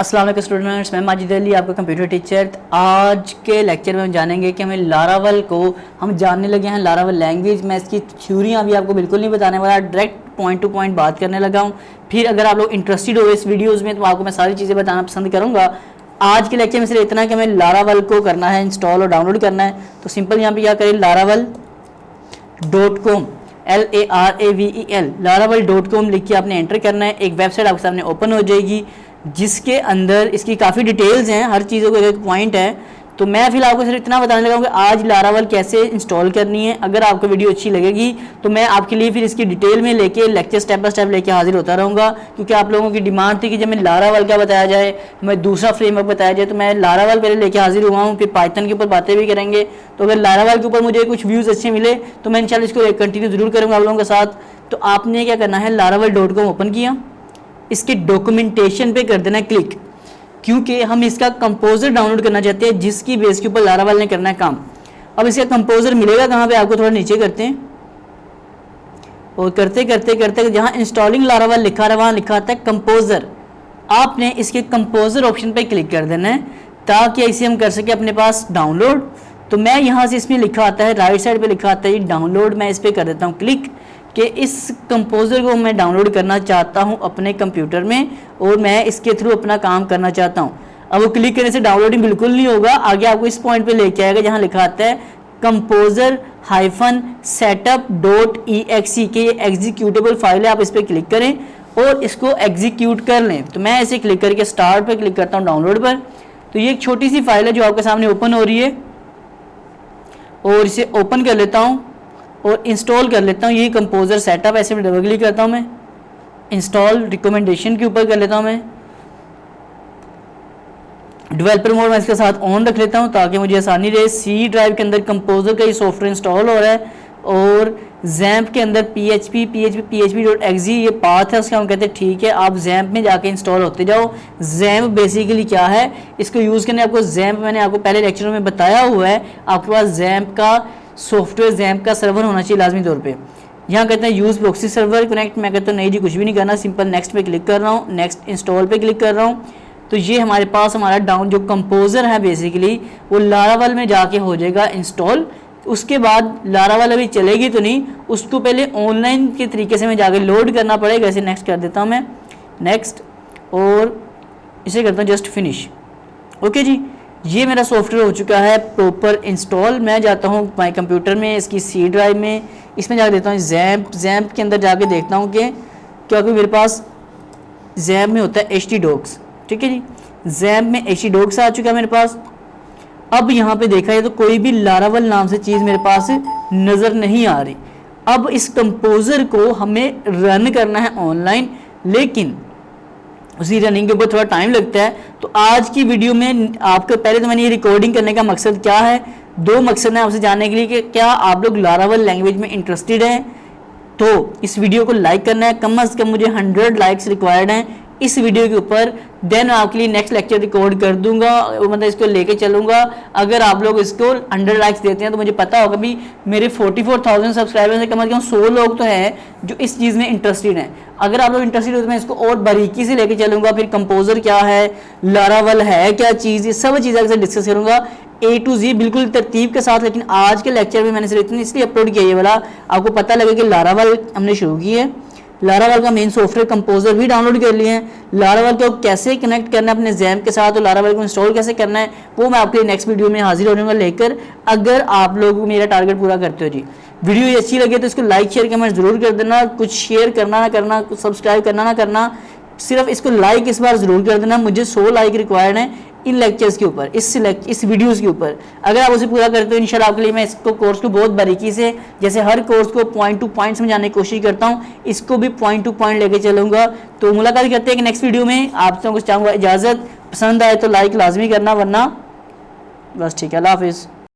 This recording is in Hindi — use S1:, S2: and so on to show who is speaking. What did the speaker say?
S1: अस्सलाम वालेकुम स्टूडेंट्स, मैं माजिद अली आपका कंप्यूटर टीचर। आज के लेक्चर में हम जानेंगे कि हमें लारावल को हम जानने लगे हैं। लारावल लैंग्वेज, मैं इसकी थ्योरियाँ अभी आपको बिल्कुल नहीं बताने वाला, डायरेक्ट पॉइंट टू पॉइंट बात करने लगा हूँ। फिर अगर आप लोग इंटरेस्टेड हो इस वीडियोज़ में तो आपको मैं सारी चीज़ें बताना पसंद करूँगा। आज के लेक्चर में सिर्फ इतना कि हमें लारावल को करना है इंस्टॉल और डाउनलोड करना है। तो सिंपल यहाँ पर क्या करें, laravel.com LARAVEL laravel.com लिख के आपने एंटर करना है। एक वेबसाइट आपके सामने ओपन हो जाएगी जिसके अंदर इसकी काफ़ी डिटेल्स हैं, हर चीज़ों का एक पॉइंट है। तो मैं फिलहाल आपको सिर्फ इतना बताने लगा हूँ कि आज लारावल कैसे इंस्टॉल करनी है। अगर आपको वीडियो अच्छी लगेगी तो मैं आपके लिए फिर इसकी डिटेल में लेके लेक्चर स्टेप बाय स्टेप लेके हाजिर होता रहूँगा, क्योंकि आप लोगों की डिमांड थी कि जब मैं लारावल क्या बताया जाए, हमें दूसरा फ्रेमवर्क बताया जाए। तो मैं लारावल पहले लेके हाजिर हुआ हूँ, फिर पाइथन के ऊपर बातें भी करेंगे। तो अगर लारावल के ऊपर मुझे कुछ व्यूज़ अच्छे मिले तो मैं इंशाल्लाह इसको कंटिन्यू जरूर करूँगा आप लोगों के साथ। तो आपने क्या करना है, laravel.com ओपन किया, इसके डॉक्यूमेंटेशन पे कर देना है क्लिक, क्योंकि हम इसका कंपोजर डाउनलोड करना चाहते हैं जिसकी बेस के ऊपर लारावल ने करना है काम। अब इसका कंपोजर मिलेगा कहाँ पे, आपको थोड़ा नीचे करते हैं और करते करते करते जहाँ इंस्टॉलिंग लारावल लिखा रहा वहाँ लिखा आता है कंपोजर। आपने इसके कंपोजर ऑप्शन पे क्लिक कर देना है ताकि इसे हम कर सके अपने पास डाउनलोड। तो मैं यहाँ से इसमें लिखा आता है, राइट साइड पे लिखा आता है डाउनलोड, मैं इस पर कर देता हूँ क्लिक कि इस कंपोजर को मैं डाउनलोड करना चाहता हूं अपने कंप्यूटर में और मैं इसके थ्रू अपना काम करना चाहता हूं। अब वो क्लिक करने से डाउनलोडिंग बिल्कुल नहीं होगा, आगे आपको इस पॉइंट पे लेके आएगा जहां लिखा आता है composer-setup.exe के ये एग्जीक्यूटेबल फाइल है। आप इस पर क्लिक करें और इसको एग्जीक्यूट कर लें। तो मैं इसे क्लिक करके स्टार्ट पर क्लिक करता हूँ डाउनलोड पर। तो ये एक छोटी सी फाइल है जो आपके सामने ओपन हो रही है और इसे ओपन कर लेता हूँ और इंस्टॉल कर लेता हूँ। ये कंपोजर सेटअप, ऐसे में डबल क्लिक करता हूँ मैं, इंस्टॉल रिकमेंडेशन के ऊपर कर लेता हूँ मैं। डेवलपर मोड मैं इसके साथ ऑन रख लेता हूँ ताकि मुझे आसानी रहे। सी ड्राइव के अंदर कंपोजर का ये सॉफ्टवेयर इंस्टॉल हो रहा है और जैम्प के अंदर php.exe ये पाथ है उसका, हम कहते हैं ठीक है। आप जैम्प में जाके इंस्टॉल होते जाओ। जैम्प बेसिकली क्या है, इसको यूज़ करने आपको जैम्प मैंने आपको पहले लेक्चरों में बताया हुआ है। आपके पास जैम्प का सॉफ्टवेयर, जैम्प का सर्वर होना चाहिए लाजमी तौर पे। यहाँ कहते हैं यूज़ प्रॉक्सी सर्वर कनेक्ट, मैं कहता हूँ नहीं जी कुछ भी नहीं करना, सिंपल नेक्स्ट पे क्लिक कर रहा हूँ, नेक्स्ट इंस्टॉल पे क्लिक कर रहा हूँ। तो ये हमारे पास हमारा डाउन जो कंपोजर है बेसिकली वो लारावल में जाके हो जाएगा इंस्टॉल। उसके बाद लारावल अभी चलेगी तो नहीं, उसको पहले ऑनलाइन के तरीके से मैं जाके लोड करना पड़ेगा। इसे नेक्स्ट कर देता हूँ मैं, नेक्स्ट, और इसे करता हूँ जस्ट फिनिश। ओके जी, ये मेरा सॉफ्टवेयर हो चुका है प्रॉपर इंस्टॉल। मैं जाता हूँ माई कंप्यूटर में, इसकी सी ड्राइव में, इसमें जाके देता हूँ जैम्प के अंदर जाके देखता हूँ कि क्योंकि मेरे पास जैम्प में होता है htdocs, ठीक है जी। जैम्प में htdocs आ चुका है मेरे पास। अब यहाँ पे देखा जाए तो कोई भी लारावल नाम से चीज़ मेरे पास नज़र नहीं आ रही। अब इस कंपोजर को हमें रन करना है ऑनलाइन, लेकिन उसी रनिंग के ऊपर थोड़ा टाइम लगता है। तो आज की वीडियो में आपको पहले तो मैंने ये रिकॉर्डिंग करने का मकसद क्या है, दो मकसद है आपसे जानने के लिए कि क्या आप लोग लारावल लैंग्वेज में इंटरेस्टेड हैं। तो इस वीडियो को लाइक करना है, कम से कम मुझे 100 लाइक्स रिक्वायर्ड हैं इस वीडियो के ऊपर, देन आपके लिए नेक्स्ट लेक्चर रिकॉर्ड कर दूंगा, मतलब इसको लेके चलूंगा। अगर आप लोग इसको 100 लाइक्स देते हैं तो मुझे पता होगा भी मेरे 44,000 सब्सक्राइबर्स से कम 100 लोग तो हैं जो इस चीज़ में इंटरेस्टेड हैं। अगर आप लोग इंटरेस्टेड हो तो मैं इसको और बारीकी से लेके चलूंगा। फिर कंपोजर क्या है, लारावल है क्या चीज़, ये सब चीज़ें आपसे डिस्कस करूंगा A to Z बिल्कुल तरतीब के साथ। लेकिन आज के लेक्चर में मैंने सिर्फ इतनी इसलिए अपलोड किया ये वाला, आपको पता लगे कि लारावल हमने शुरू की है। लारावल का मेन सॉफ्टवेयर कंपोजर भी डाउनलोड कर लिए हैं। लारावल को कैसे कनेक्ट करना है अपने जैम्प के साथ और लारावल को इंस्टॉल कैसे करना है वो मैं आपके लिए नेक्स्ट वीडियो में हाजिर हो जाऊंगा लेकर, अगर आप लोग मेरा टारगेट पूरा करते हो जी। वीडियो ये अच्छी लगे तो इसको लाइक शेयर कमेंट जरूर कर देना। कुछ शेयर करना ना करना, कुछ सब्सक्राइब करना ना करना, सिर्फ इसको लाइक इस बार जरूर कर देना। मुझे 100 लाइक रिक्वायर्ड है इन लेक्चर्स के ऊपर, इस वीडियोस के ऊपर। अगर आप उसे पूरा करते हो इंशाल्लाह आपके लिए मैं इसको कोर्स को बहुत बारीकी से, जैसे हर कोर्स को पॉइंट टू पॉइंट समझाने की कोशिश करता हूँ, इसको भी पॉइंट टू पॉइंट लेके चलूँगा। तो मुलाकात करते हैं कि नेक्स्ट वीडियो में। आपसे कुछ चाहूँगा इजाज़त, पसंद आए तो लाइक लाजमी करना, वरना बस ठीक है, अल्लाह हाफिज़।